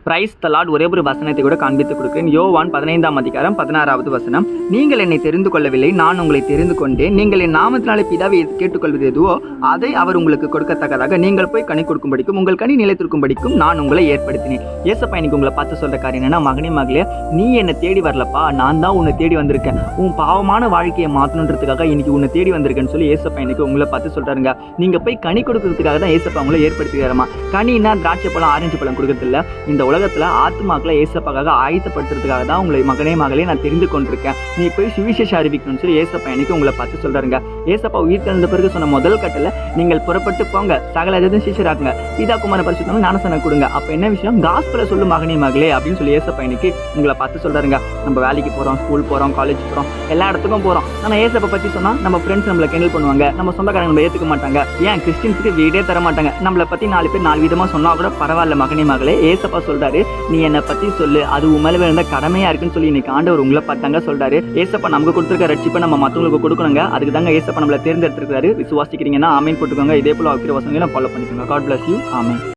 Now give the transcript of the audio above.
Praise the Lord. ஒரே ஒரு வசனத்தை கூட காண்பித்துக் கொடுக்கிறேன். யோவான் 15ஆம் அதிகாரம் 16வது வசனம். நீங்கள் என்னை தெரிந்து கொள்ளவில்லை, நான் உங்களை தெரிந்து கொண்டேன். நீங்கள் என் நாமத்தினாலே பிதாவை கேட்டுக்கொள்வது எதுவோ அதை அவர் உங்களுக்கு கொடுக்கத்தக்கதாக நீங்கள் போய் கனி கொடுக்கும்படிக்கும் உங்கள் கனி நிலைத்திருக்கும்படிக்கும் நான் உங்களை ஏற்படுத்தினேன். ஏசப்பா இன்னைக்கு உங்களை பார்த்து சொல்ற காரியம் என்னன்னா, மகனே மகளே, நீ என்னை தேடி வரலப்பா, நான் தான் உன்னை தேடி வந்திருக்கேன். உன் பாவமான வாழ்க்கையை மாற்றணுன்றதுக்காக இன்னைக்கு உன்னை தேடி வந்திருக்கேன்னு சொல்லி ஏசப்பா இன்னைக்கு உங்களை பார்த்து சொல்றாருங்க. நீங்க போய் கனி கொடுக்கறதுக்காக தான் ஏசப்பா உங்களை ஏற்படுத்திக்கிறாரமா. கனின்னா திராட்சை பழம் ஆரஞ்சு பழம் கொடுக்கறது இல்ல. இந்த உலகத்துல ஆத்துமாக்களை ஏசப்பாக்காக ஆயத்தப்படுத்துறதுக்காக தான் உங்களை மகனே மகளே நான் தெரிந்து கொண்டிருக்கேன். நீ போய் சுவிசேஷம் அறிவிக்கணும்னு சொல்லி ஏசப்பா எனக்கு உங்களை பார்த்து சொல்றாருங்க. ஏசப்பா உயிர் தெழுந்த பிறகு சொன்ன முதல் கட்டல, நீங்கள் புறப்பட்டு போங்க, சகல எதுவும் சீஷராக்குங்க, பிதா குமார பரிசுத்தம் ஞானஸ்நானம் கொடுங்க. அப்ப என்ன விஷயம்? காஸ்பலை சொல்லு மகனே மகளே அப்படின்னு சொல்லி ஏசப்பா இன்னைக்கு உங்களை பார்த்து சொல்றாருங்க. நம்ம வேலைக்கு போறோம், ஸ்கூல் போறோம், காலேஜ் போறோம், எல்லா இடத்துக்கும் போறோம். ஆனா ஏசப்பா பத்தி சொன்னா நம்ம ஃப்ரெண்ட்ஸ் நம்மளை கிண்டல் பண்ணுவாங்க, நம்ம சொந்தக்காரங்க நம்ம ஏத்துக்க மாட்டாங்க, ஏன் கிறிஸ்டின்ஸுக்கு வீடே தர மாட்டாங்க. நம்மளை பத்தி 4 பேர் 4 விதமா சொன்னா கூட பரவாயில்ல மகனே மகளே, ஏசப்பா சொல்றாரு நீ என்னை பத்தி சொல்லு, அது உன் மேல இருந்த கடமையா இருக்குன்னு சொல்லி இன்னைக்கு ஆண்டவர் உங்களை பார்த்தாங்க சொல்றாரு. ஏசப்பா நமக்கு கொடுத்துருக்க ரட்சிப்பை நம்ம மற்றவங்களுக்கு கொடுக்கணுங்க. அதுக்கு தாங்க ஏசப்பா நம்மளை தேர்ந்தெடுத்திருக்காரு. விசுவாசிக்கிறீங்கன்னா ஆமீன் போட்டுக்கோங்க. இதே போல வைக்கிற வசனங்களை ஃபாலோ பண்ணிக்கோங்க. God bless you. ஆமீன்.